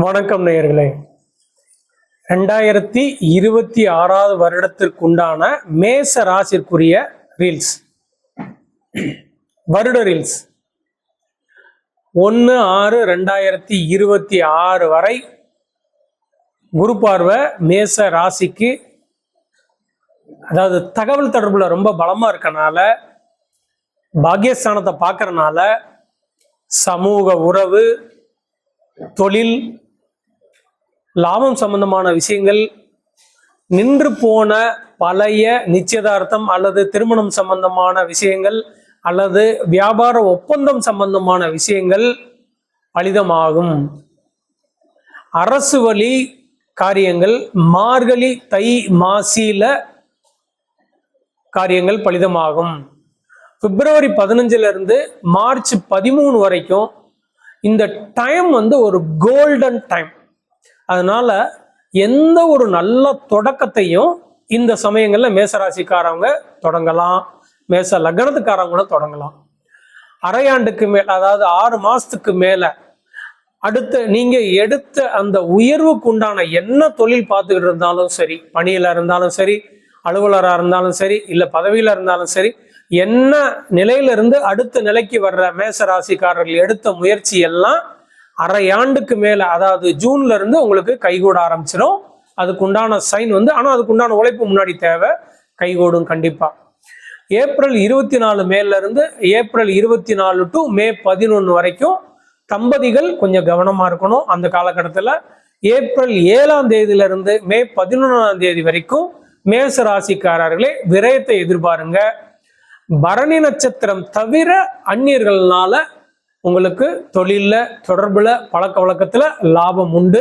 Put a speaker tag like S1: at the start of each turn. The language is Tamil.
S1: வணக்கம் நேயர்களே. 2026 வருடத்திற்குண்டான மேச ராசிற்குரிய ரீல்ஸ், வருட ரீல்ஸ் 1/6/2026 வரை குரு பார்வை மேச ராசிக்கு, அதாவது தகவல் தொடர்புல ரொம்ப பலமா இருக்கனால, பாக்கியஸ்தானத்தை பார்க்கறனால சமூக உறவு, தொழில், லாபம் சம்பந்தமான விஷயங்கள், நின்று போன பழைய நிச்சயதார்த்தம் அல்லது திருமணம் சம்பந்தமான விஷயங்கள் அல்லது வியாபார ஒப்பந்தம் சம்பந்தமான விஷயங்கள் பலிதமாகும். அரசு வழி காரியங்கள், மார்கழி தை மாசியில காரியங்கள் பலிதமாகும். பிப்ரவரி 15 மார்ச் 13 வரைக்கும் இந்த டைம் ஒரு கோல்டன் டைம். அதனால எந்த ஒரு நல்ல தொடக்கத்தையும் இந்த சமயங்கள்ல மேசராசிக்காரவங்க தொடங்கலாம், மேச லக்னத்துக்காரவங்களும் தொடங்கலாம். அரையாண்டுக்கு மேல, அதாவது 6 மாசத்துக்கு மேல அடுத்து நீங்க எடுத்த அந்த உயர்வுக்கு உண்டான என்ன தொழில் பார்த்துக்கிட்டு இருந்தாலும் சரி, பணியில இருந்தாலும் சரி, அலுவலராக இருந்தாலும் சரி, இல்ல பதவியில இருந்தாலும் சரி, என்ன நிலையிலிருந்து அடுத்த நிலைக்கு வர்ற மேசராசிக்காரர்கள் எடுத்த முயற்சி எல்லாம் அரையாண்டுக்கு மேல, அதாவது ஜூன்ல இருந்து உங்களுக்கு கைகூட ஆரம்பிச்சிடும். அதுக்குண்டான சைன் ஆனா அதுக்குண்டான உழைப்பு முன்னாடி தேவை, கைகூடும் கண்டிப்பா. ஏப்ரல் 24 மேல இருந்து ஏப்ரல் 24 டு மே 11 வரைக்கும் தம்பதிகள் கொஞ்சம் கவனமா இருக்கணும். அந்த காலகட்டத்தில் ஏப்ரல் 7ஆம் தேதியிலிருந்து மே 11ஆம் தேதி வரைக்கும் மேச ராசிக்காரர்களே விரயத்தை எதிர்பாருங்க. பரணி நட்சத்திரம் தவிர அந்நியர்கள்னால உங்களுக்கு தொழில்ல, தொடர்புல, பழக்க வழக்கத்துல லாபம் உண்டு.